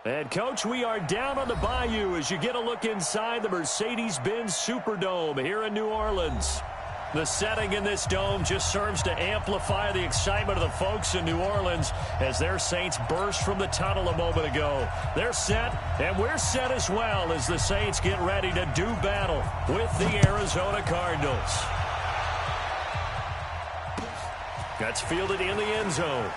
And, Coach, we are down on the Bayou as you get a look inside the Mercedes-Benz Superdome here in New Orleans. The setting in this dome just serves to amplify the excitement of the folks in New Orleans as their Saints burst from the tunnel a moment ago. They're set, and we're set as well as the Saints get ready to do battle with the Arizona Cardinals. That's fielded in the end zone.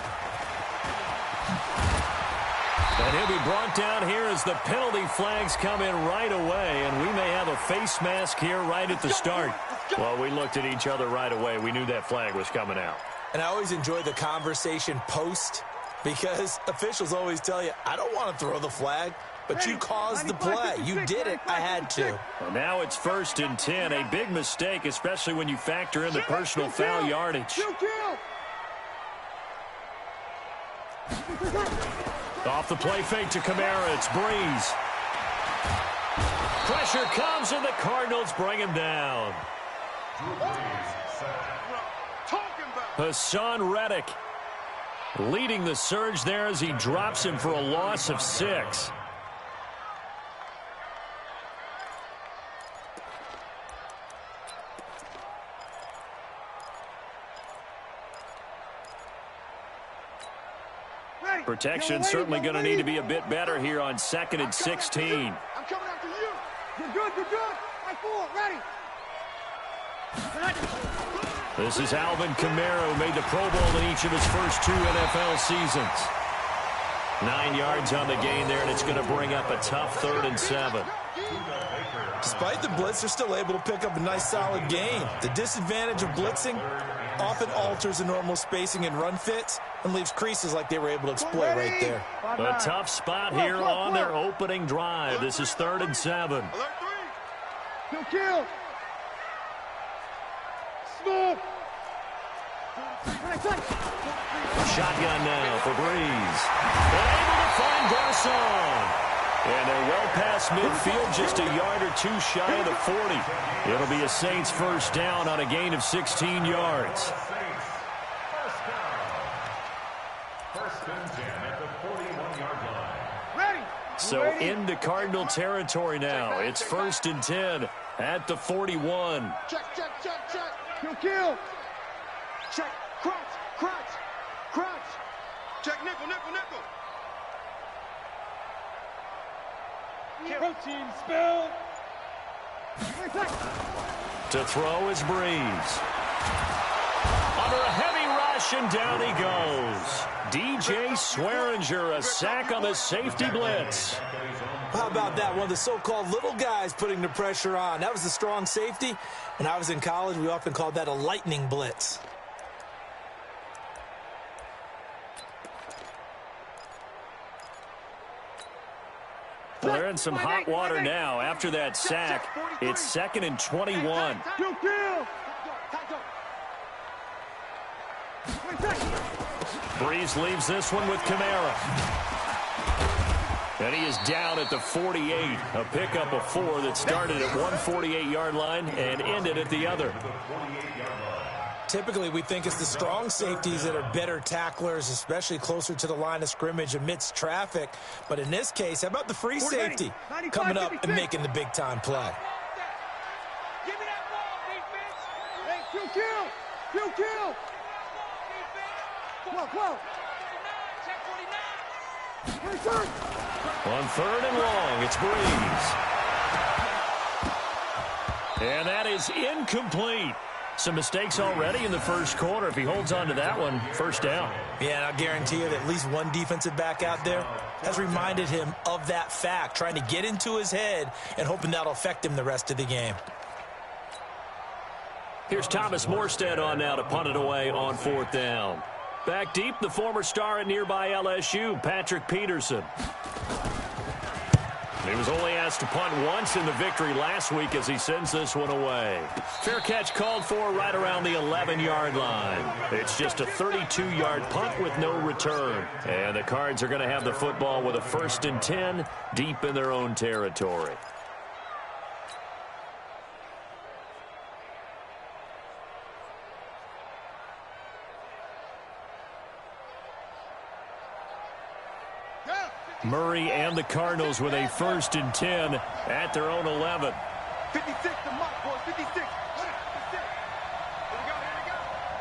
And he'll be brought down here as the penalty flags come in right away, and we may have a face mask here right at the start. Well, we looked at each other right away. We knew that flag was coming out. And I always enjoy the conversation post because officials always tell you, I don't want to throw the flag, but you caused the play. You did it. I had to. And now it's 1st and 10. A big mistake, especially when you factor in the personal foul yardage. Off the play fake to Kamara. It's Breeze. Pressure comes, and the Cardinals bring him down. Hassan Reddick leading the surge there as he drops him for a loss of 6. Protection certainly going to need to be a bit better here on 2nd and 16. I'm coming after you. You're good. You're good. I fall. Ready. This is Alvin Kamara, who made the Pro Bowl in each of his first 2 NFL seasons. 9 yards on the gain there, and it's going to bring up a tough 3rd and 7. Despite the blitz, they're still able to pick up a nice solid gain. The disadvantage of blitzing often alters the normal spacing and run fits and leaves creases like they were able to exploit right there. A tough spot here on their opening drive. This is 3rd and 7. Kill. Smooth. Shotgun now for Breeze. And able to find Garcon. And they're well past midfield, just a yard or 2 shy of the 40. It'll be a Saints first down on a gain of 16 yards. So into Cardinal territory now. It's 1st and 10 at the 41. Check. Kill. Check. Crunch. Check nickel. Protein spill. To throw is Breeze. Under a heavy rush, and down he goes. DJ Swearinger, a sack on the safety blitz. How about that? One of the so-called little guys putting the pressure on. That was the strong safety. When I was in college, we often called that a lightning blitz. They're in some hot water now. After that sack, it's 2nd and 21. Breeze leaves this one with Kamara. And he is down at the 48. A pickup of 4 that started at one 48-yard line and ended at the other. Typically, we think it's the strong safeties that are better tacklers, especially closer to the line of scrimmage amidst traffic. But in this case, how about the free safety coming up and making the big-time play? Give me that ball, defense. Hey, kill. Whoa. On 3rd and long, it's Breeze. And that is incomplete. Some mistakes already in the first quarter. If he holds on to that one, first down. Yeah, and I'll guarantee you that at least one defensive back out there has reminded him of that fact, trying to get into his head and hoping that'll affect him the rest of the game. Here's Thomas Morstead on now to punt it away on 4th down. Back deep, the former star at nearby LSU, Patrick Peterson. He was only asked to punt once in the victory last week as he sends this one away. Fair catch called for right around the 11-yard line. It's just a 32-yard punt with no return. And the Cards are going to have the football with a 1st and 10 deep in their own territory. Murray and the Cardinals with a 1st and 10 at their own 11. 56 to Mike, boys. 56. 56. Here we go, here we go.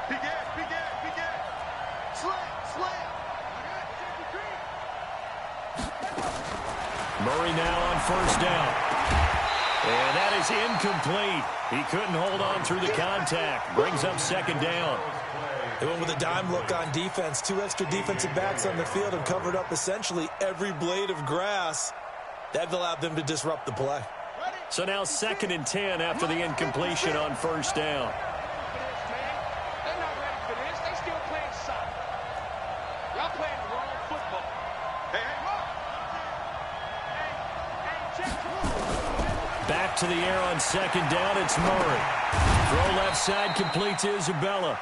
Big ass, big ass, big ass. Slam, slam. Murray now on 1st down. And that is incomplete. He couldn't hold on through the contact. Brings up 2nd down. They went with a dime look on defense. 2 extra defensive backs on the field and covered up essentially every blade of grass. That allowed them to disrupt the play. So now 2nd and 10 after the incompletion on 1st down. They're not ready for this. They still playing soccer. Y'all playing the wrong football. Hey, Back to the air on 2nd down. It's Murray. Throw left side, complete to Isabella.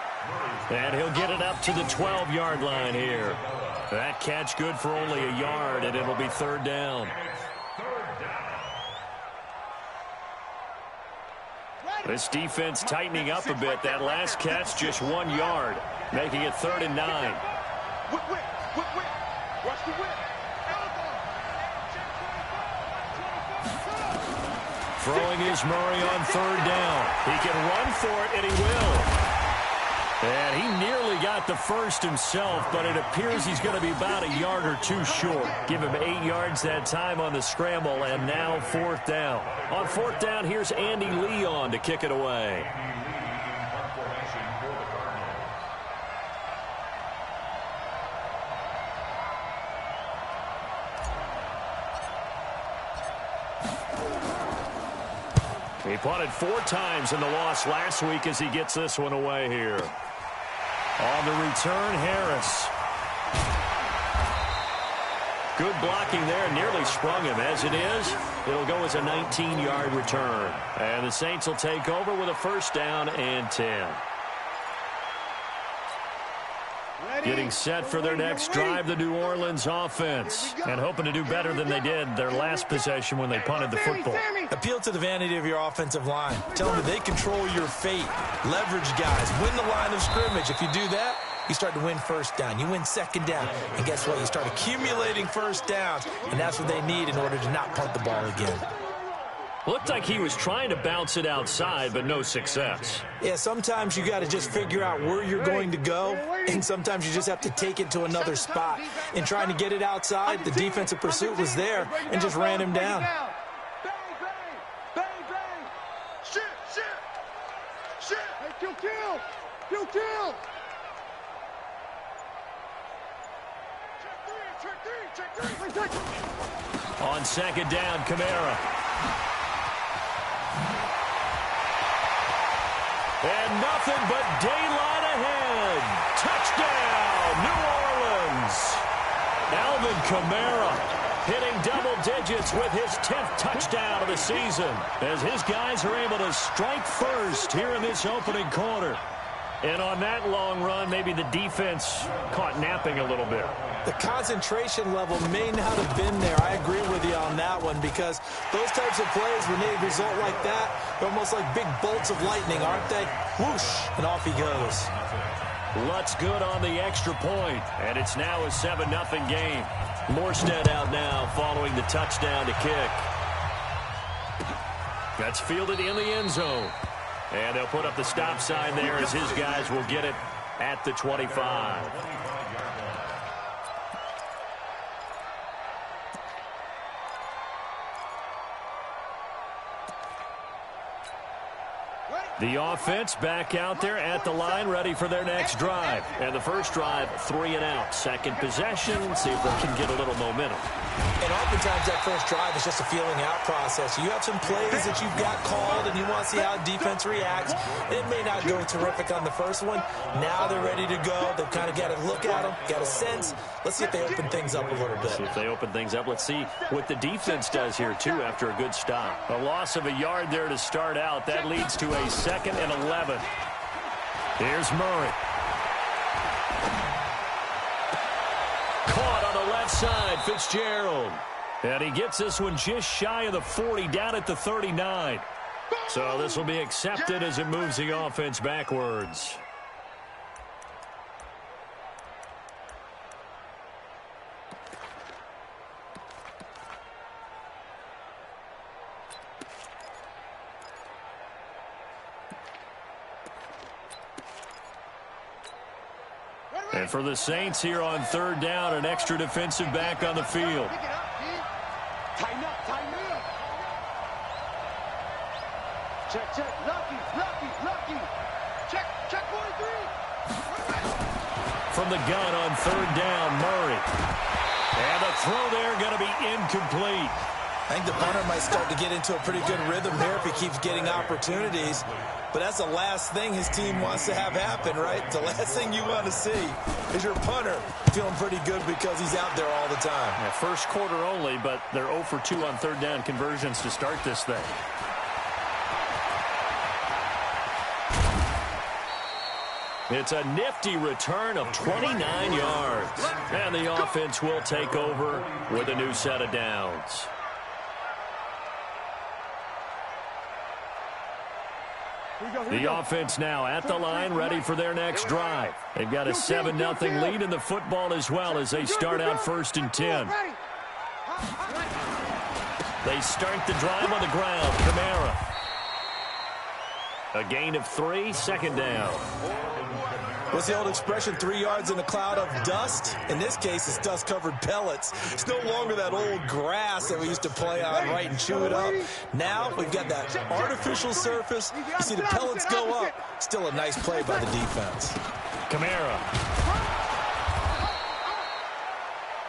And he'll get it up to the 12-yard line here. That catch good for only a yard, and it'll be 3rd down. This defense tightening up a bit. That last catch just 1 yard, making it 3rd and 9. whip, whip, whip, whip. Watch the whip. Throwing is Murray on 3rd down. He can run for it, and he will. And he nearly got the first himself, but it appears he's going to be about a yard or 2 short. Give him 8 yards that time on the scramble, and now 4th down. On 4th down, here's Andy Leon to kick it away. He punted 4 times in the loss last week as he gets this one away here. On the return, Harris. Good blocking there. Nearly sprung him. As it is, it'll go as a 19-yard return. And the Saints will take over with a 1st down and 10. Getting set for their next drive, the New Orleans offense. And hoping to do better than they did their last possession when they punted the football. Appeal to the vanity of your offensive line. Tell them they control your fate. Leverage guys. Win the line of scrimmage. If you do that, you start to win 1st down. You win 2nd down. And guess what? You start accumulating 1st downs. And that's what they need in order to not punt the ball again. Looked like he was trying to bounce it outside, but no success. Yeah, sometimes you got to just figure out where you're going to go, and sometimes you just have to take it to another spot. In trying to get it outside, the defensive pursuit was there and just ran him down. Bang, bang, bang, bang. Shit, shit, shit. Hey, kill, kill, kill, kill. Check three. On 2nd down, Kamara. And nothing but daylight ahead. Touchdown, New Orleans. Alvin Kamara hitting double digits with his 10th touchdown of the season as his guys are able to strike first here in this opening quarter. And on that long run, maybe the defense caught napping a little bit. The concentration level may not have been there. I agree with you on that one because those types of plays, when they result like that, they're almost like big bolts of lightning, aren't they? Whoosh, and off he goes. Lutz good on the extra point, and it's now a 7-0 game. Morstead out now following the touchdown to kick. That's fielded in the end zone. And they'll put up the stop sign there as his guys will get it at the 25. The offense back out there at the line, ready for their next drive. And the first drive, 3 and out. Second possession, see if they can get a little momentum. And oftentimes that first drive is just a feeling out process. You have some plays that you've got called and you want to see how defense reacts. It may not go terrific on the first one. Now they're ready to go. They've kind of got to look at them, got a sense. Let's see if they open things up a little bit. See if they open things up. Let's see what the defense does here, too, after a good stop. A loss of a yard there to start out. That leads to a 2nd and 11. Here's Murray. Caught on the left side, Fitzgerald. And he gets this one just shy of the 40, down at the 39. So this will be accepted as it moves the offense backwards. And for the Saints here on third down, an extra defensive back on the field. Pick it up, D. Tighten up, tighten up. Check, check. Lucky, lucky, lucky. Check, check 43. From the gun on third down, Murray. And the throw there going to be incomplete. I think the punter might start to get into a pretty good rhythm here if he keeps getting opportunities. But that's the last thing his team wants to have happen, right? The last thing you want to see is your punter feeling pretty good because he's out there all the time. Yeah, first quarter only, but they're 0 for 2 on third down conversions to start this thing. It's a nifty return of 29 yards. And the offense will take over with a new set of downs. The offense now at the line, ready for their next drive. They've got a 7-0 lead in the football as well as they start out 1st and 10. They start the drive on the ground. Kamara. A gain of 3, second down. What's the old expression, 3 yards in a cloud of dust? In this case, it's dust-covered pellets. It's no longer that old grass that we used to play on, right, and chew it up. Now we've got that artificial surface. You see the pellets go up. Still a nice play by the defense. Kamara.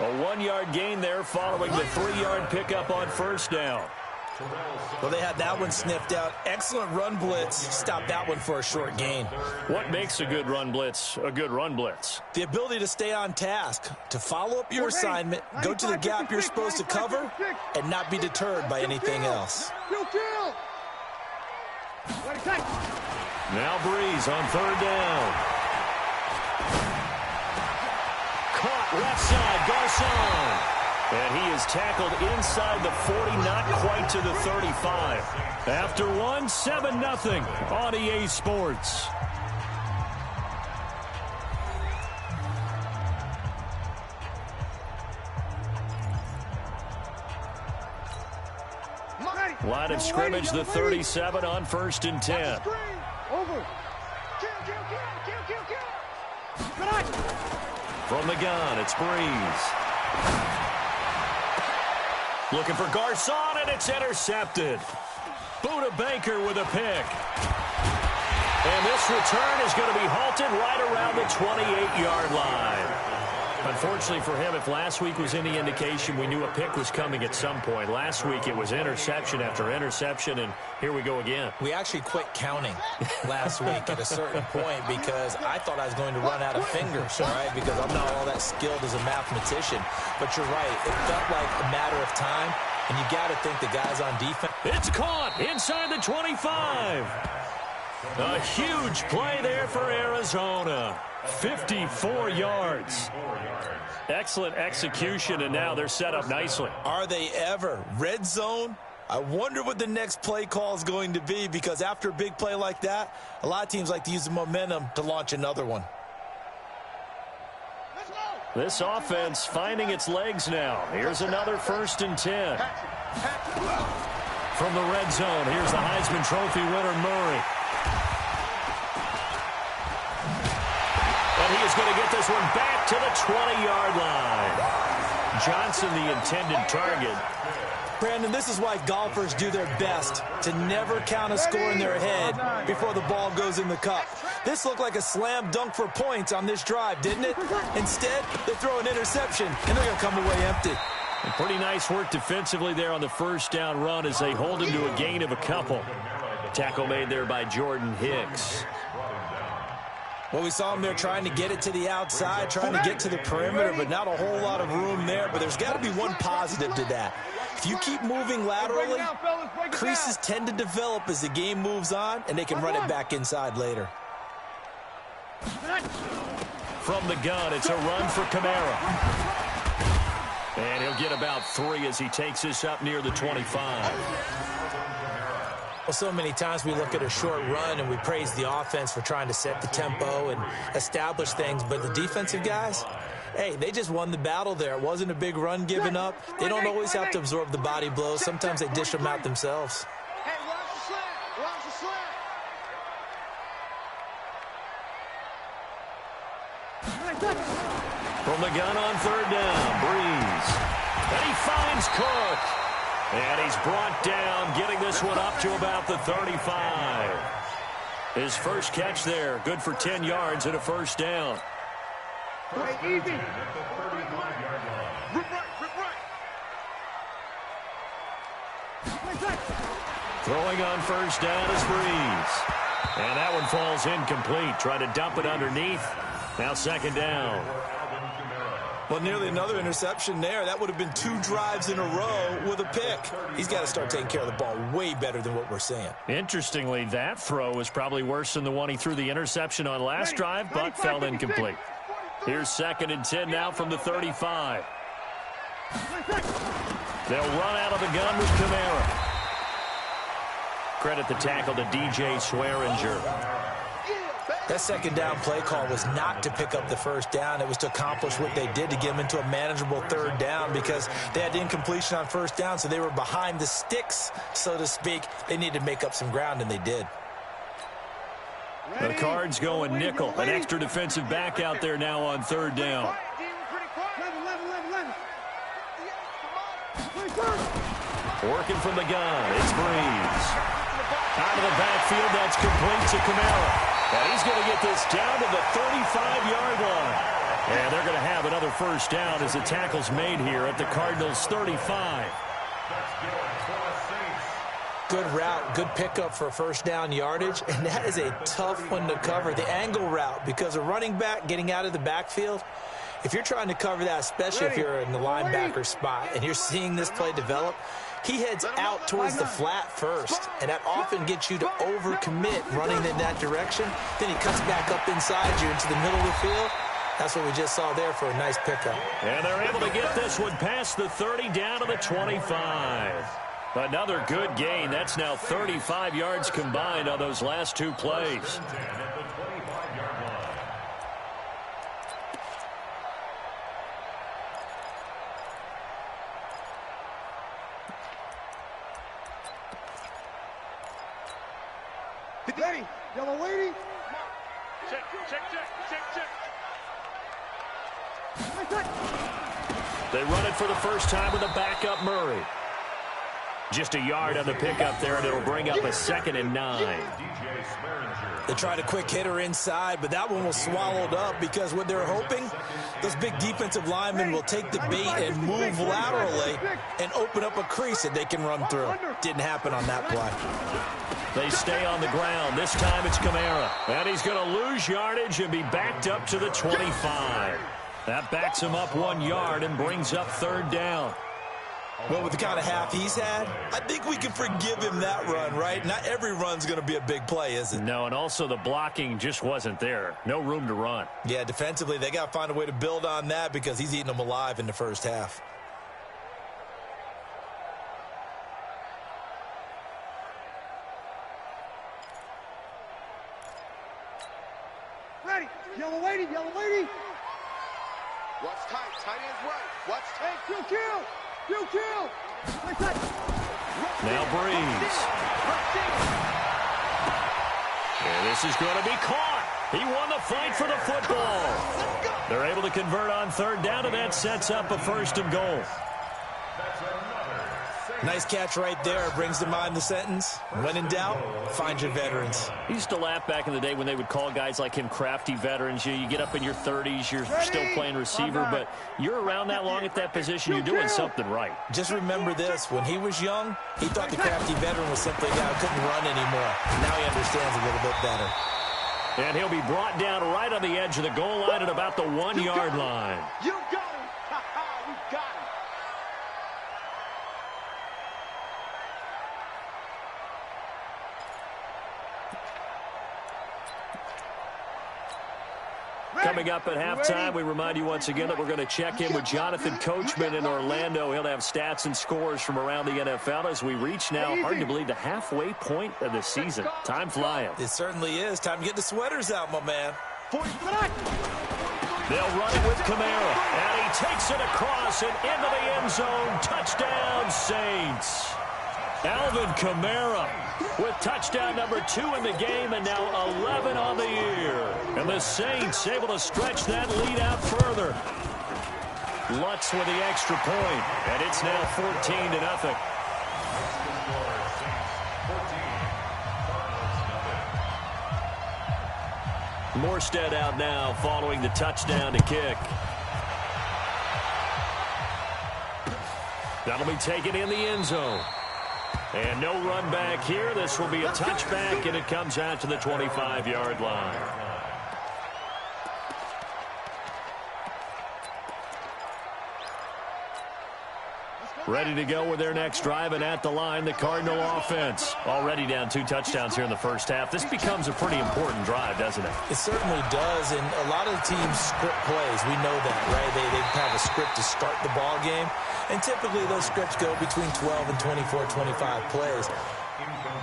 A 1-yard gain there following the 3-yard pickup on first down. Well, they had that one sniffed out. Excellent run blitz. Stopped that one for a short gain. What makes a good run blitz a good run blitz? The ability to stay on task, to follow up your assignment, go to the gap you're supposed to cover, and not be deterred by anything else. Now Breeze on third down. Caught left side, Garcon. And he is tackled inside the 40, not quite to the 35. After one, 7-0 on EA Sports. Line of scrimmage, the 37 on 1st and 10. Over. From the gun, it's Breeze. Looking for Garcon, and it's intercepted. Buda Baker with a pick. And this return is going to be halted right around the 28-yard line. Unfortunately for him, if last week was any indication, we knew a pick was coming at some point. Last week it was interception after interception, and here we go again. We actually quit counting last week at a certain point because I thought I was going to run out of fingers, right? Because I'm not all that skilled as a mathematician. But you're right. It felt like a matter of time, and you got to think the guys on defense. It's caught inside the 25. A huge play there for Arizona. 54 yards. Excellent execution, and now they're set up nicely. Are they ever? Red zone? I wonder what the next play call is going to be, because after a big play like that, a lot of teams like to use the momentum to launch another one. This offense finding its legs now. Here's another 1st and 10. From the red zone, here's the Heisman Trophy winner, Murray. And he is going to get this one back to the 20-yard line. Johnson, the intended target. Brandon, this is why golfers do their best to never count a score in their head before the ball goes in the cup. This looked like a slam dunk for points on this drive, didn't it? Instead, they throw an interception, and they're going to come away empty. And pretty nice work defensively there on the first down run as they hold him to a gain of a couple. Tackle made there by Jordan Hicks. Well, we saw him there trying to get it to the outside, trying to get to the perimeter, but not a whole lot of room there. But there's got to be one positive to that. If you keep moving laterally, creases tend to develop as the game moves on, and they can run it back inside later. From the gun, it's a run for Kamara. And he'll get about 3 as he takes this up near the 25. Well, so many times we look at a short run and we praise the offense for trying to set the tempo and establish things, but the defensive guys, hey, they just won the battle there. It wasn't a big run given up. They don't always have to absorb the body blows. Sometimes they dish them out themselves. Hey, watch the slant. Watch the slant. From the gun on third down, Breeze. And he finds Cook. And he's brought down, getting this one up to about the 35. His first catch there, good for 10 yards and a first down. Easy. Throwing on first down is Breeze. And that one falls incomplete. Try to dump it underneath. Now second down. Well, nearly another interception there. That would have been 2 drives in a row with a pick. He's got to start taking care of the ball way better than what we're seeing. Interestingly, that throw was probably worse than the one he threw the interception on last drive, but fell incomplete. Here's second and 10 now from the 35. They'll run out of the gun with Kamara. Credit the tackle to DJ Swearinger. That second down play call was not to pick up the first down. It was to accomplish what they did to get them into a manageable third down because they had incompletion on first down, so they were behind the sticks, so to speak. They needed to make up some ground, and they did. The Cards going nickel. An extra defensive back out there now on third down. Working from the gun. It's Breeze. Out of the backfield, that's complete to Kamara. And he's going to get this down to the 35-yard line. And they're going to have another first down as the tackle's made here at the Cardinals' 35. Good route, good pickup for first down yardage, and that is a tough one to cover, the angle route, because a running back getting out of the backfield, if you're trying to cover that, especially if you're in the linebacker spot and you're seeing this play develop, he heads out towards the flat first, and that often gets you to overcommit running in that direction. Then he cuts back up inside you into the middle of the field. That's what we just saw there for a nice pickup. And they're able to get this one past the 30 down to the 25. Another good gain. That's now 35 yards combined on those last 2 plays. Ready, yellow lady. Check. They run it for the first time with a backup Murray. Just a yard on the pickup there, and it'll bring up a 2nd and 9. They tried a quick hitter inside, but that one was swallowed up because what they're hoping, those big defensive linemen will take the bait and move laterally and open up a crease that they can run through. Didn't happen on that play. They stay on the ground. This time it's Kamara. And he's going to lose yardage and be backed up to the 25. That backs him up 1 yard and brings up third down. Well, with the kind of half he's had, I think we can forgive him that run, right? Not every run's going to be a big play, is it? No, and also the blocking just wasn't there. No room to run. Yeah, defensively, they got to find a way to build on that because he's eating them alive in the first half. Ready, yellow lady. Watch tight. Tight ends right. Watch tight. You kill. Now Breeze. And this is going to be caught. He won the fight for the football. They're able to convert on third down, and that sets up a 1st and goal. Nice catch right there. Brings to mind the sentence, when in doubt, find your veterans. I used to laugh back in the day when they would call guys like him crafty veterans. You get up in your 30s, you're still playing receiver, but you're around that long at that position, you're doing something right. Just remember this. When he was young, he thought the crafty veteran was simply a guy who couldn't run anymore. Now he understands a little bit better. And he'll be brought down right on the edge of the goal line at about the 1 yard line. You got him. You got him. Coming up at halftime, we remind you once again that we're going to check in with Jonathan Coachman in Orlando. He'll have stats and scores from around the NFL as we reach now, hard to believe, the halfway point of the season. Time flying. It certainly is. Time to get the sweaters out, my man. They'll run it with Kamara, and he takes it across and into the end zone. Touchdown, Saints. Alvin Kamara with touchdown number 2 in the game and now 11 on the year. And the Saints able to stretch that lead out further. Lutz with the extra point, and it's now 14-0. Morstead out now following the touchdown to kick. That'll be taken in the end zone. And no run back here. This will be a touchback, and it comes out to the 25-yard line. Ready to go with their next drive, and at the line, the Cardinal offense. Already down 2 touchdowns here in the first half. This becomes a pretty important drive, doesn't it? It certainly does, and a lot of the teams script plays. We know that, right? They have a script to start the ball game, and typically those scripts go between 12 and 24, 25 plays.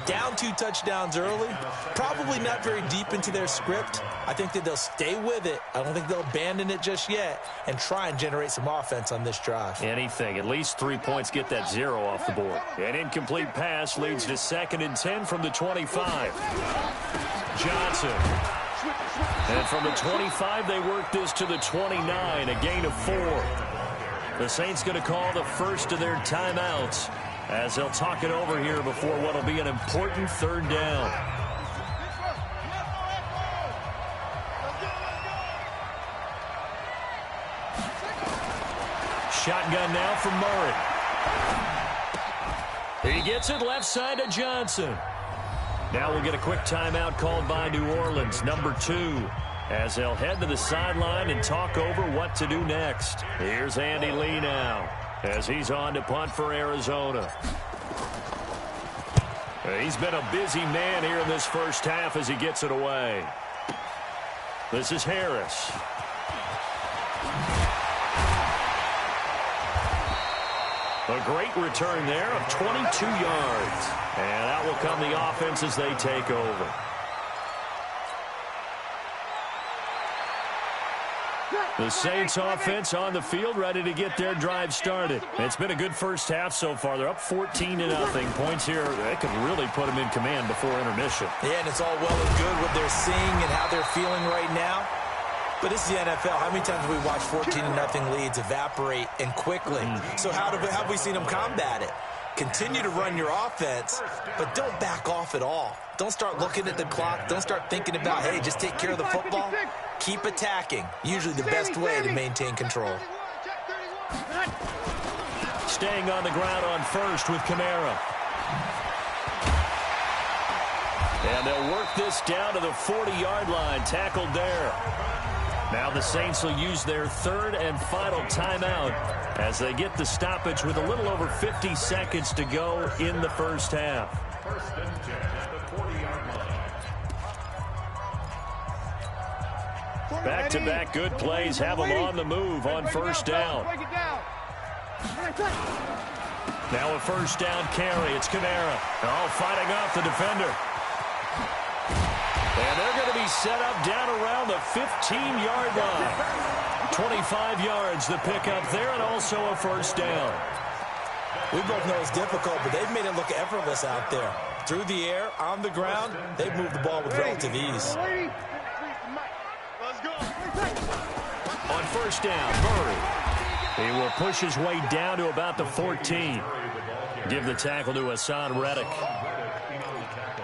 Down 2 touchdowns early, probably not very deep into their script. I think that they'll stay with it. I don't think they'll abandon it just yet and try and generate some offense on this drive. Anything. At least 3 points, get that 0 off the board. An incomplete pass leads to 2nd and 10 from the 25. Johnson. And from the 25, they work this to the 29, a gain of 4. The Saints going to call the first of their timeouts as they'll talk it over here before what will be an important 3rd down. Shotgun now from Murray. He gets it left side to Johnson. Now we'll get a quick timeout called by New Orleans, number 2, as they'll head to the sideline and talk over what to do next. Here's Andy Lee now, as he's on to punt for Arizona. He's been a busy man here in this first half as he gets it away. This is Harris. A great return there of 22 yards. And out will come the offense as they take over. The Saints offense on the field, ready to get their drive started. It's been a good first half so far. They're up 14-0. Points here, they could really put them in command before intermission. Yeah, and it's all well and good what they're seeing and how they're feeling right now. But this is the NFL. How many times have we watched 14-0 leads evaporate and quickly? So how have we seen them combat it? Continue to run your offense, but don't back off at all. Don't start looking at the clock. Don't start thinking about, hey, just take care of the football. Keep attacking. Usually the best way to maintain control. Staying on the ground on first with Kamara. And they'll work this down to the 40-yard line. Tackled there. Now the Saints will use their 3rd and final timeout as they get the stoppage with a little over 50 seconds to go in the first half. Back-to-back good plays have them on the move on first down. Now a first down carry. It's Kamara. Oh, fighting off the defender. And they're going to be set up down around the 15-yard line. 25 yards the pickup there, and also a first down. We both know it's difficult, but they've made it look effortless out there. Through the air, on the ground, they've moved the ball with relative ease. On first down, Murray. He will push his way down to about the 14. Give the tackle to Hassan Reddick.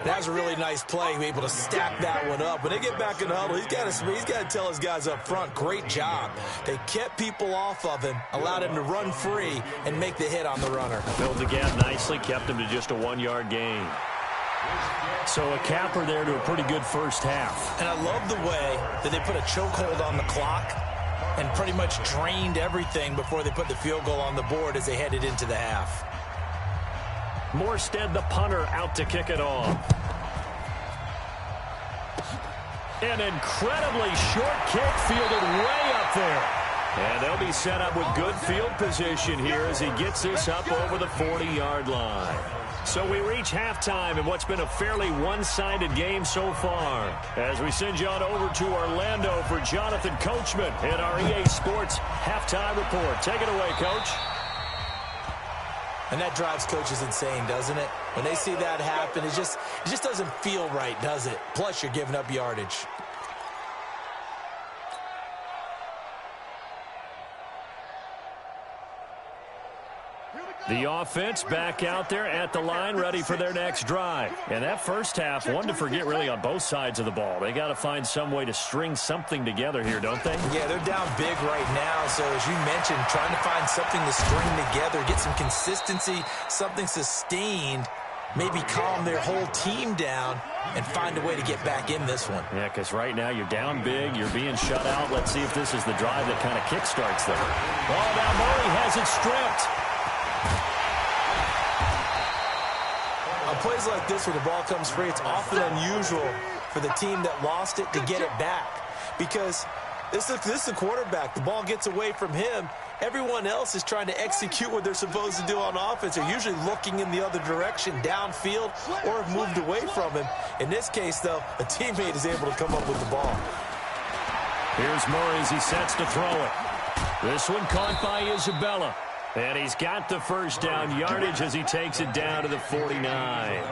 That was a really nice play, able to stack that one up. When they get back in the huddle, he's got to tell his guys up front, great job. They kept people off of him, allowed him to run free, and make the hit on the runner. Filled the gap nicely, kept him to just a 1-yard gain. So a capper there to a pretty good first half. And I love the way that they put a chokehold on the clock and pretty much drained everything before they put the field goal on the board as they headed into the half. Morstead, the punter, out to kick it off. An incredibly short kick fielded way up there. And they'll be set up with good field position here as he gets this up over the 40-yard line. So we reach halftime in what's been a fairly one-sided game so far. As we send you on over to Orlando for Jonathan Coachman in our EA Sports Halftime Report. Take it away, Coach. And that drives coaches insane, doesn't it? When they see that happen, it just doesn't feel right, does it? Plus, you're giving up yardage. The offense back out there at the line, ready for their next drive. And that first half, one to forget really on both sides of the ball. They got to find some way to string something together here, don't they? Yeah, they're down big right now. So as you mentioned, trying to find something to string together, get some consistency, something sustained, maybe calm their whole team down and find a way to get back in this one. Yeah, because right now you're down big, you're being shut out. Let's see if this is the drive that kind of kickstarts them. Oh, now Murray has it stripped. On plays like this where the ball comes free, it's often unusual for the team that lost it to get it back. Because this is the quarterback. The ball gets away from him. Everyone else is trying to execute what they're supposed to do on offense. They're usually looking in the other direction, downfield, or have moved away from him. In this case, though, a teammate is able to come up with the ball. Here's Murray as he sets to throw it. This one caught by Isabella. And he's got the first down yardage as he takes it down to the 49.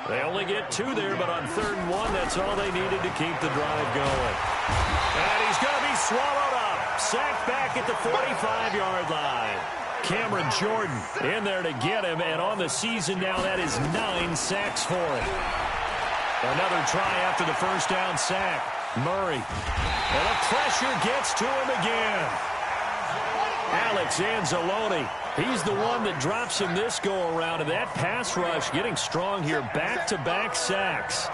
They only get 2 there, but on 3rd and 1, that's all they needed to keep the drive going. And he's going to be swallowed up. Sacked back at the 45-yard line. Cameron Jordan in there to get him, and on the season now, that is 9 sacks for him. Another try after the first down sack. Murray. And the pressure gets to him again. Alex Anzalone, he's the one that drops him this go-around, and that pass rush getting strong here, back-to-back sacks.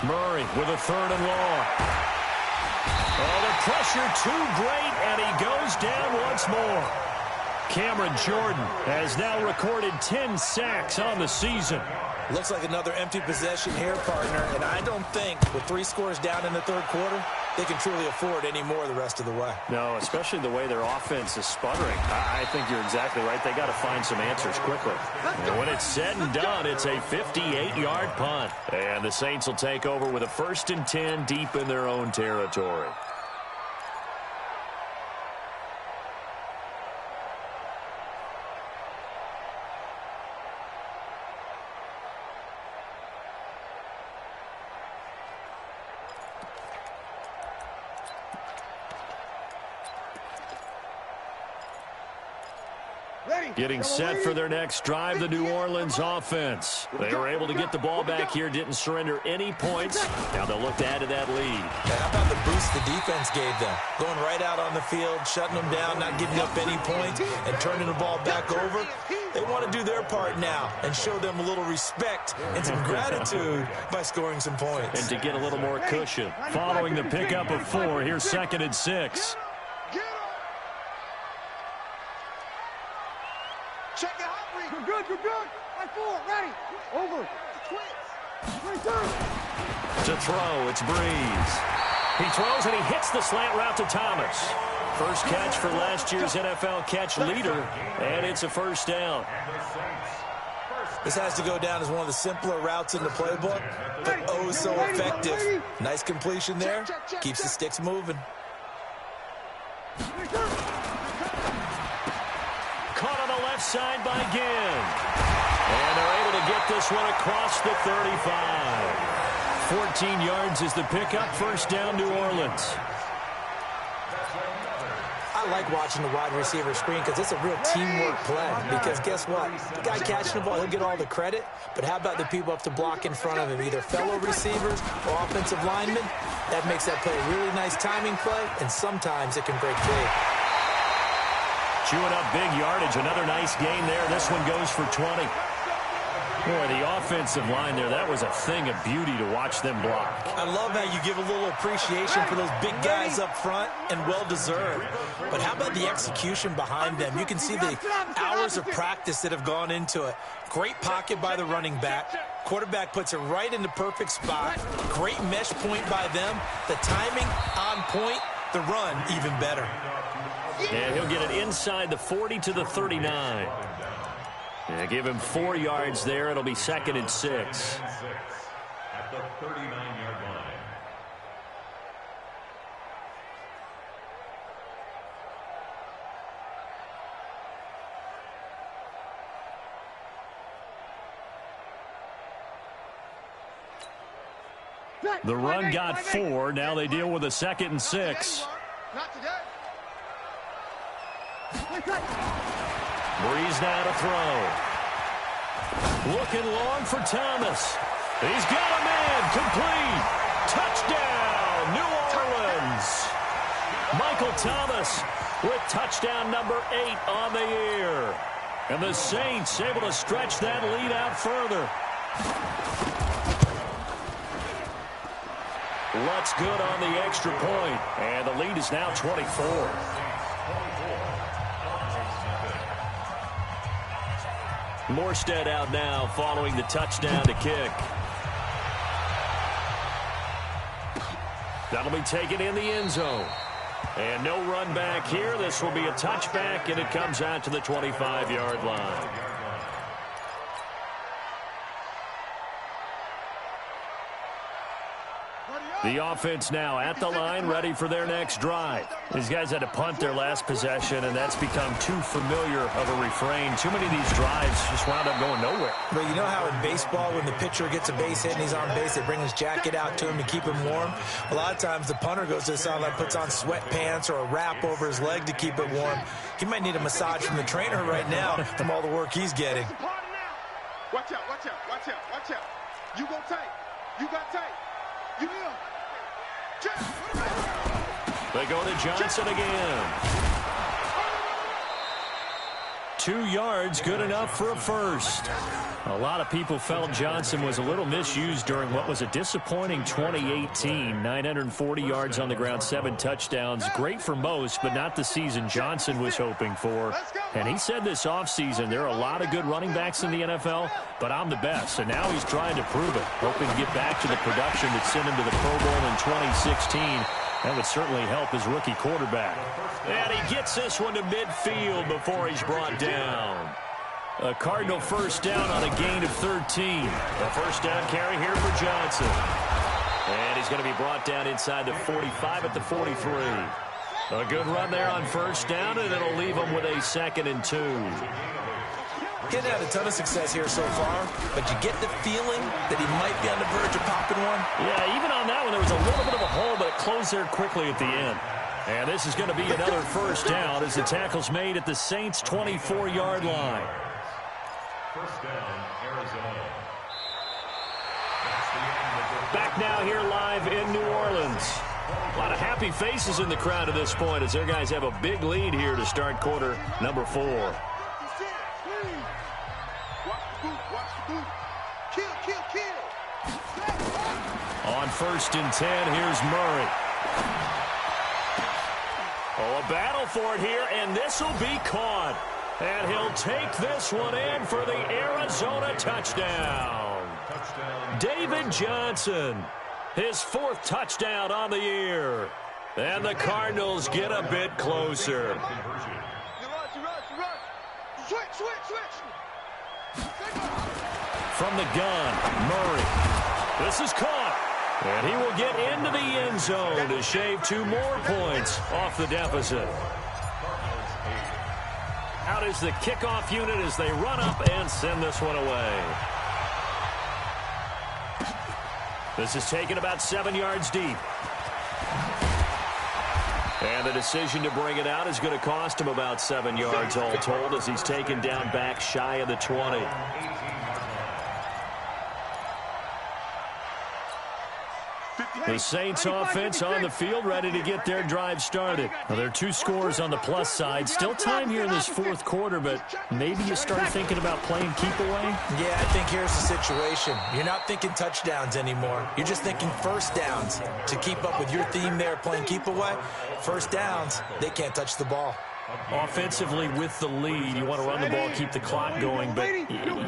Murray with a 3rd and long. Oh, the pressure too great, and he goes down once more. Cameron Jordan has now recorded 10 sacks on the season. Looks like another empty possession here, partner, and I don't think with 3 scores down in the 3rd quarter, they can truly afford any more the rest of the way. No, especially the way their offense is sputtering. I think you're exactly right. They got to find some answers quickly. And when it's said and done, it's a 58-yard punt. And the Saints will take over with a 1st and 10 deep in their own territory. Getting set for their next drive, the New Orleans offense. They were able to get the ball back here, didn't surrender any points. Now they'll look to add to that lead. How about the boost the defense gave them? Going right out on the field, shutting them down, not giving up any points, and turning the ball back over. They want to do their part now and show them a little respect and some gratitude by scoring some points. And to get a little more cushion. Following the pickup of 4, here's 2nd and 6. Check it out, Reed. You're good, you're good. Right forward, ready. Over. Twins. To throw, it's Breeze. He throws and he hits the slant route to Thomas. First catch for last year's NFL catch leader, and it's a 1st down. This has to go down as one of the simpler routes in the playbook, but oh so effective. Nice completion there. Keeps the sticks moving. Caught on the left side by Ginn. And they're able to get this one across the 35. 14 yards is the pickup. 1st down, New Orleans. I like watching the wide receiver screen because it's a real teamwork play. Because guess what? The guy catching the ball, he'll get all the credit. But how about the people up to block in front of him? Either fellow receivers or offensive linemen. That makes that play a really nice timing play, and sometimes it can break big. Chewing up big yardage. Another nice gain there. This one goes for 20. Boy, the offensive line there, that was a thing of beauty to watch them block. I love how you give a little appreciation for those big guys up front, and well-deserved. But how about the execution behind them? You can see the hours of practice that have gone into it. Great pocket by the running back. Quarterback puts it right in the perfect spot. Great mesh point by them. The timing on point. The run even better. And he'll get it inside the 40 to the 39. And give him 4 yards there. It'll be 2nd and 6. At the 39-yard line. The run got 4. Now they deal with a 2nd and 6. Not today. Breeze now to throw. Looking long for Thomas. He's got a man. Complete. Touchdown, New Orleans. Michael Thomas with touchdown number 8 on the year. And the Saints able to stretch that lead out further. Looks good on the extra point. And the lead is now 24. Morstead out now following the touchdown to kick. That'll be taken in the end zone. And no run back here. This will be a touchback, and it comes out to the 25-yard line. The offense now at the line, ready for their next drive. These guys had to punt their last possession, and that's become too familiar of a refrain. Too many of these drives just wound up going nowhere. But you know how in baseball, when the pitcher gets a base hit and he's on base, they bring his jacket out to him to keep him warm? A lot of times the punter goes to the sideline, puts on sweatpants or a wrap over his leg to keep it warm. He might need a massage from the trainer right now from all the work he's getting. Watch out, watch out, watch out, watch out. You go tight. You got tight. You will. They go to Johnson again. 2 yards, good enough for a first. A lot of people felt Johnson was a little misused during what was a disappointing 2018. 940 yards on the ground, 7 touchdowns. Great for most, but not the season Johnson was hoping for. And he said this offseason, there are a lot of good running backs in the NFL, but I'm the best. And now he's trying to prove it, hoping to get back to the production that sent him to the Pro Bowl in 2016. That would certainly help his rookie quarterback. And he gets this one to midfield before he's brought down. A Cardinal first down on a gain of 13. A first down carry here for Johnson. And he's going to be brought down inside the 45 at the 43. A good run there on first down, and it'll leave him with a 2nd and 2. He hasn't had a ton of success here so far, but you get the feeling that he might be on the verge of popping one. Yeah, even on that one, there was a little bit of a hole, but it closed there quickly at the end. And this is going to be another first down as the tackle's made at the Saints' 24-yard line. First down, Arizona. Back now here live in New Orleans. A lot of happy faces in the crowd at this point as their guys have a big lead here to start quarter number 4. Watch the boot, watch the boot. Kill, kill, kill. On 1st and 10, here's Murray. Oh, a battle for it here, and this will be caught. And he'll take this one in for the Arizona touchdown. David Johnson, his 4th touchdown on the year. And the Cardinals get a bit closer. You rush. Switch. From the gun, Murray. This is caught. And he will get into the end zone to shave 2 more points off the deficit. Out is the kickoff unit as they run up and send this one away. This is taken about 7 yards deep. And the decision to bring it out is going to cost him about 7 yards all told as he's taken down back shy of the 20. The Saints offense on the field ready to get their drive started. Well, there are 2 scores on the plus side. Still time here in this 4th quarter, but maybe you start thinking about playing keep away? Yeah, I think here's the situation. You're not thinking touchdowns anymore. You're just thinking first downs. To keep up with your theme there, playing keep away, first downs, they can't touch the ball. Offensively with the lead, you want to run the ball, keep the clock going, but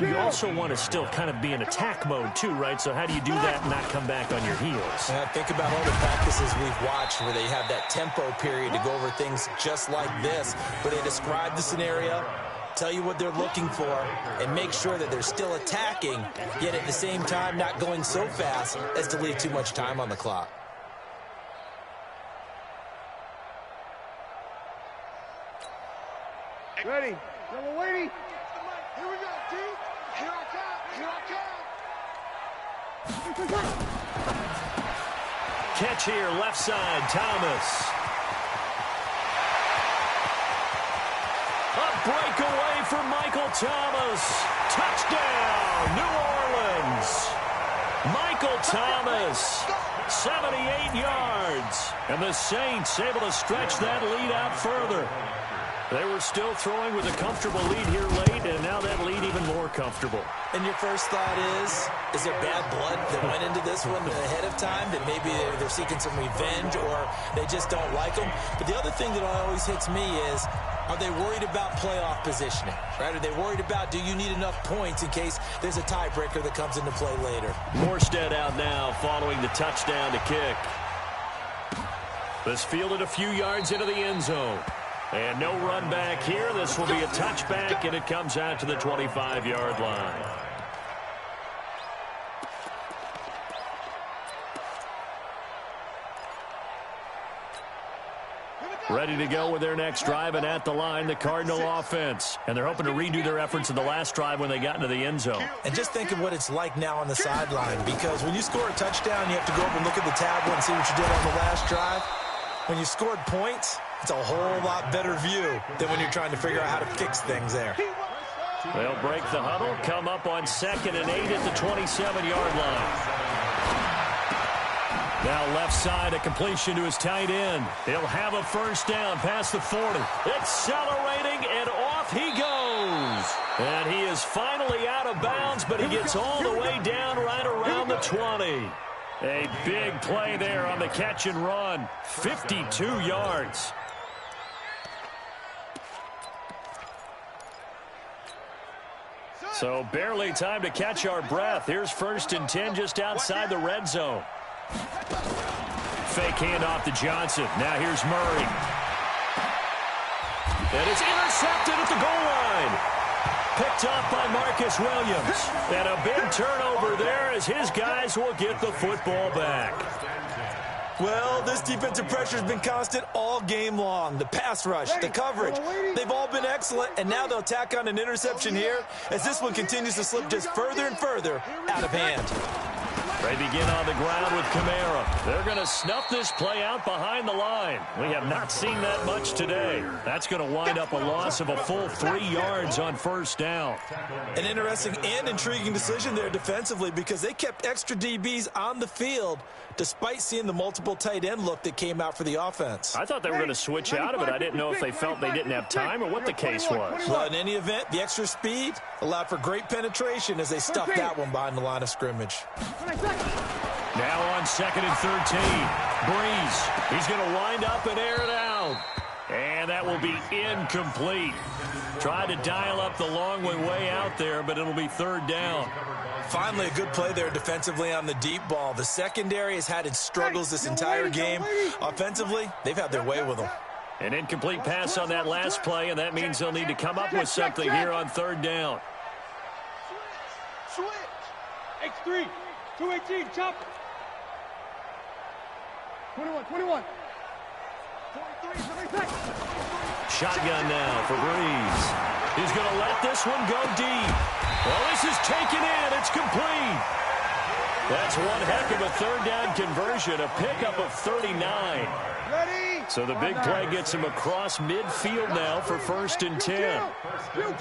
you also want to still kind of be in attack mode too, right? So how do you do that and not come back on your heels? Think about all the practices we've watched where they have that tempo period to go over things just like this, where they describe the scenario, tell you what they're looking for, and make sure that they're still attacking, yet at the same time not going so fast as to leave too much time on the clock. Ready. Double waiting. Here we go, D. Here I come. Catch here, left side, Thomas. Thomas. Touchdown, New Orleans. Michael Thomas, 78 yards. And the Saints able to stretch that lead out further. They were still throwing with a comfortable lead here late, and now that lead even more comfortable. And your first thought is there bad blood that went into this one ahead of time, that maybe they're seeking some revenge or they just don't like them? But the other thing that always hits me is, are they worried about playoff positioning? Right? Are they worried about, do you need enough points in case there's a tiebreaker that comes into play later? Morstead out now following the touchdown to kick. This fielded a few yards into the end zone. And no run back here. This will be a touchback, and it comes out to the 25-yard line. Ready to go with their next drive, and at the line, the Cardinal offense. And they're hoping to redo their efforts in the last drive when they got into the end zone. And just think of what it's like now on the sideline, because when you score a touchdown, you have to go up and look at the tablet and see what you did on the last drive. When you scored points, it's a whole lot better view than when you're trying to figure out how to fix things there. They'll break the huddle, come up on 2nd and 8 at the 27-yard line. Now left side, a completion to his tight end. He'll have a first down past the 40. Accelerating, and off he goes. And he is finally out of bounds, but he gets all the way down right around the 20. A big play there on the catch and run. 52 yards. So barely time to catch our breath. Here's 1st and 10 just outside the red zone. Fake handoff to Johnson. Now here's Murray. And it's intercepted at the goal line. Picked up by Marcus Williams. And a big turnover there as his guys will get the football back. Well, this defensive pressure has been constant all game long. The pass rush, the coverage, they've all been excellent, and now they'll tack on an interception here as this one continues to slip just further and further out of hand. They begin on the ground with Kamara. They're going to snuff this play out behind the line. We have not seen that much today. That's going to wind up a loss of a full 3 yards on first down. An interesting and intriguing decision there defensively, because they kept extra DBs on the field despite seeing the multiple tight end look that came out for the offense. I thought they were going to switch out of it. I didn't know if they felt they didn't have time or what the case was. Well, in any event, the extra speed allowed for great penetration as they stuffed that one behind the line of scrimmage. Now on 2nd and 13. Breeze. He's going to wind up and air it out. And that will be incomplete. Tried to dial up the long way out there, but it'll be 3rd down. Finally, a good play there defensively on the deep ball. The secondary has had its struggles this entire game. Offensively, they've had their way with them. An incomplete pass on that last play, and that means they'll need to come up with something here on 3rd down. Switch. X3. 218. Chop. 21. 43. Shotgun now for Breeze. He's going to let this one go deep. Well, this is taken in. It's complete. That's one heck of a 3rd down conversion, a pickup of 39. Ready. So the big play gets him across midfield now for 1st and 10. Chill.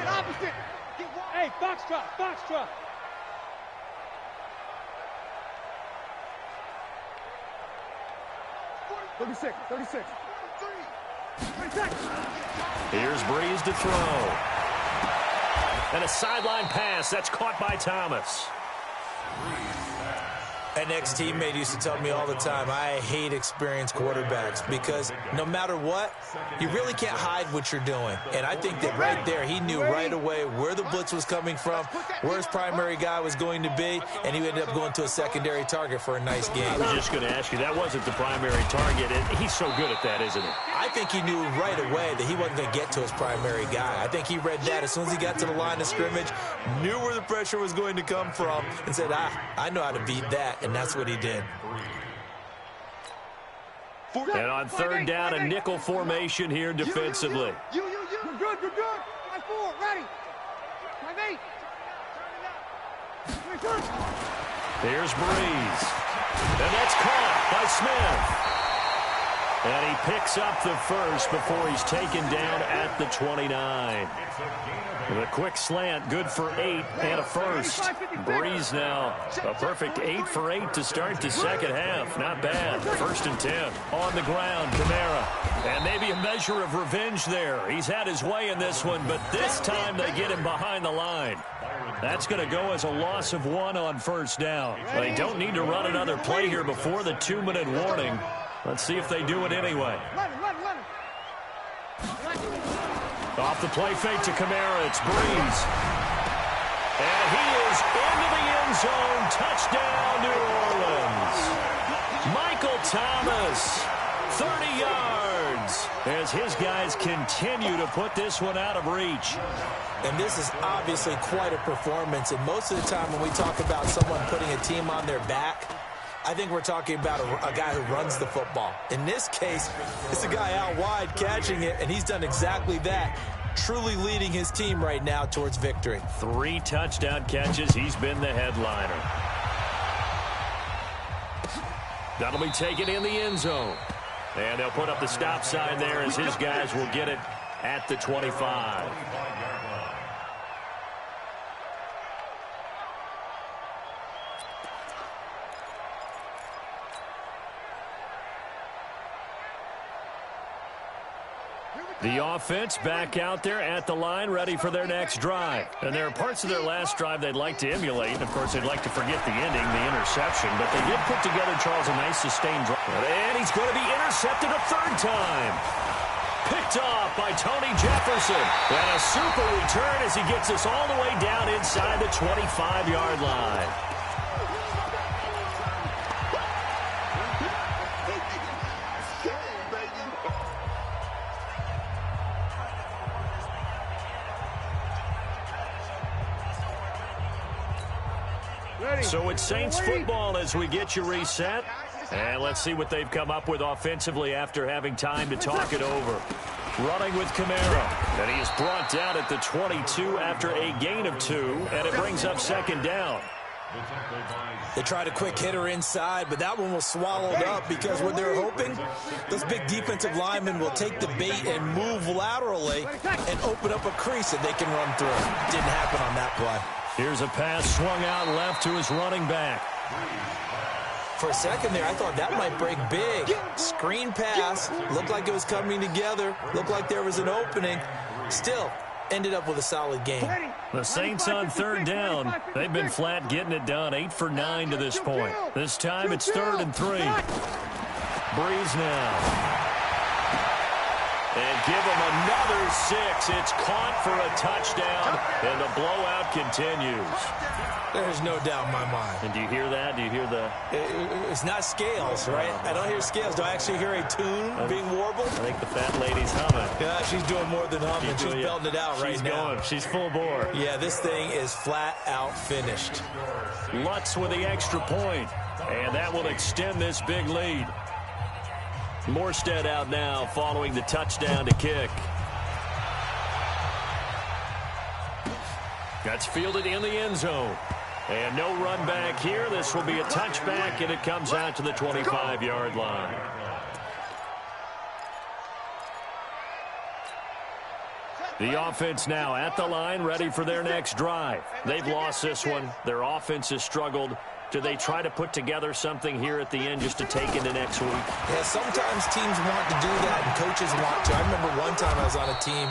Opposite. Hey, Foxtrot. 36. Here's Breeze to throw. And a sideline pass. That's caught by Thomas. An ex-teammate used to tell me all the time, I hate experienced quarterbacks because no matter what, you really can't hide what you're doing. And I think that right there, he knew right away where the blitz was coming from, where his primary guy was going to be, and he ended up going to a secondary target for a nice game. I was just going to ask you, that wasn't the primary target. He's so good at that, isn't he? I think he knew right away that he wasn't going to get to his primary guy. I think he read that as soon as he got to the line of scrimmage, knew where the pressure was going to come from, and said, I know how to beat that. And that's what he did. And on 3rd down, a nickel formation here defensively. You. You're good. 5-4. Ready. 5-8. Here's Breeze. And that's caught by Smith. And he picks up the first before he's taken down at the 29. With a quick slant, good for 8 and a first. Breeze now a perfect 8 for 8 to start the second half. Not bad. 1st and 10. On the ground, Kamara. And maybe a measure of revenge there. He's had his way in this one, but this time they get him behind the line. That's going to go as a loss of 1 on 1st down. They don't need to run another play here before the 2-minute warning. Let's see if they do it anyway. Off the play fake to Kamara, it's Breeze. And he is into the end zone. Touchdown, New Orleans. Michael Thomas, 30 yards, as his guys continue to put this one out of reach. And this is obviously quite a performance. And most of the time when we talk about someone putting a team on their back, I think we're talking about a guy who runs the football. In this case, it's a guy out wide catching it, and he's done exactly that, truly leading his team right now towards victory. 3 touchdown catches. He's been the headliner. That'll be taken in the end zone. And they'll put up the stop sign there as his guys will get it at the 25. The offense back out there at the line, ready for their next drive. And there are parts of their last drive they'd like to emulate. And, of course, they'd like to forget the ending, the interception. But they did put together, Charles, a nice sustained drive. And he's going to be intercepted a 3rd time. Picked off by Tony Jefferson. And a super return as he gets us all the way down inside the 25-yard line. So it's Saints football as we get you reset. And let's see what they've come up with offensively after having time to talk it over. Running with Kamara. And he is brought down at the 22 after a gain of 2. And it brings up 2nd down. They tried a quick hitter inside, but that one was swallowed up because what they're hoping, those big defensive linemen will take the bait and move laterally and open up a crease that they can run through. Didn't happen on that play. Here's a pass swung out left to his running back. For a second there, I thought that might break big. Screen pass. Looked like it was coming together. Looked like there was an opening. Still, ended up with a solid game. The Saints on 3rd down. They've been flat getting it done. 8 for 9 to this point. This time it's 3rd and 3. Breeze now. And give him another 6. It's caught for a touchdown, and the blowout continues. There's no doubt in my mind. And do you hear that? Do you hear the... It's not scales, right? I don't hear scales. Do I actually hear a tune being warbled? I think the fat lady's humming. Yeah, she's doing more than humming. She's belting it out right now. She's full bore. Yeah, this thing is flat out finished. Lutz with the extra point, and that will extend this big lead. Morstead out now following the touchdown to kick. That's fielded in the end zone. And no run back here. This will be a touchback, and it comes out to the 25-yard line. The offense now at the line, ready for their next drive. They've lost this one. Their offense has struggled. Do they try to put together something here at the end just to take into next week? Yeah, sometimes teams want to do that, and coaches want to. I remember one time I was on a team,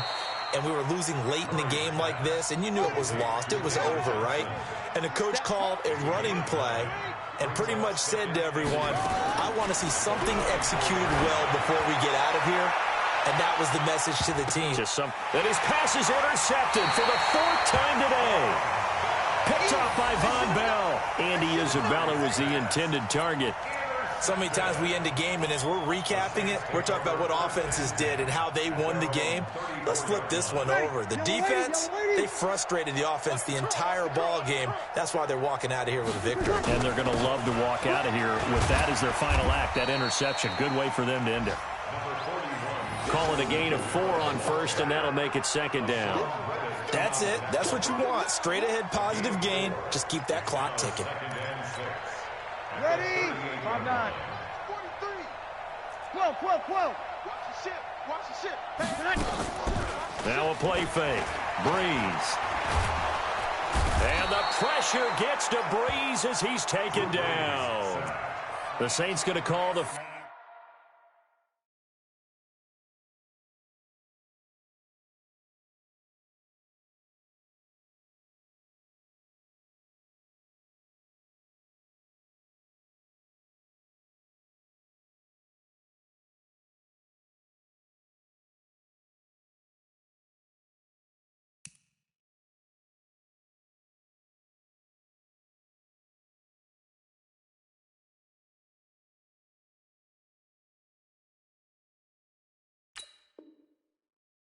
and we were losing late in the game like this, and you knew it was lost. It was over, right? And the coach called a running play and pretty much said to everyone, I want to see something executed well before we get out of here. And that was the message to the team. And his pass is intercepted for the 4th time today. Picked off by Von Bell. Andy Isabella was the intended target. So many times we end a game, and as we're recapping it, we're talking about what offenses did and how they won the game. Let's flip this one over. The defense, they frustrated the offense the entire ball game. That's why they're walking out of here with a victory. And they're going to love to walk out of here with that as their final act, that interception. Good way for them to end it. Call it a gain of 4 on 1st, and that'll make it 2nd down. That's it. That's what you want. Straight ahead positive gain. Just keep that clock ticking. Ready? 5-9. 12. Watch the ship. Watch the ship. Now a play fake. Breeze. And the pressure gets to Breeze as he's taken down. The Saints going to call the...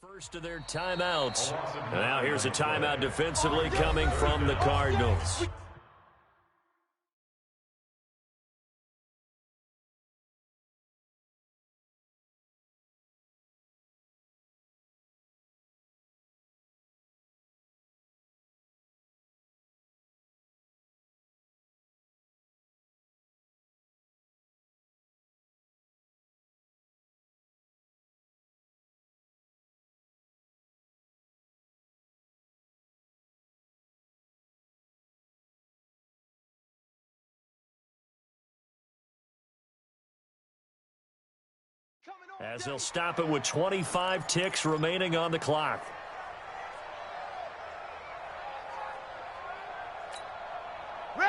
First of their timeouts. Now here's a timeout defensively coming from the Cardinals. As they'll stop it with 25 ticks remaining on the clock.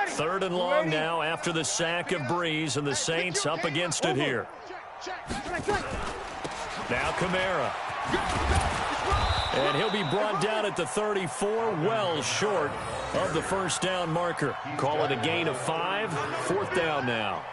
Third and long now after the sack of Breeze, and the Saints up against it here. Now Kamara. And he'll be brought down at the 34, well short of the first down marker. Call it a gain of 5, fourth down now.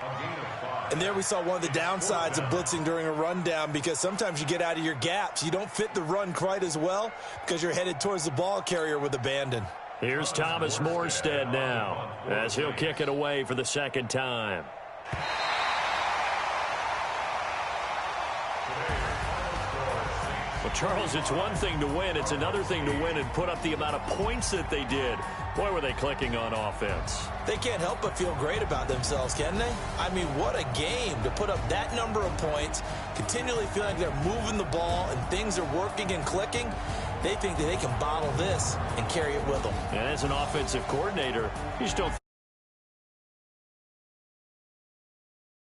And there we saw one of the downsides of blitzing during a rundown, because sometimes you get out of your gaps. You don't fit the run quite as well because you're headed towards the ball carrier with abandon. Here's Thomas Morstead now as he'll kick it away for the second time. Well, Charles, it's one thing to win. It's another thing to win and put up the amount of points that they did. Boy, were they clicking on offense. They can't help but feel great about themselves, can they? I mean, what a game to put up that number of points, continually feeling like they're moving the ball and things are working and clicking. They think that they can bottle this and carry it with them. And as an offensive coordinator, you just don't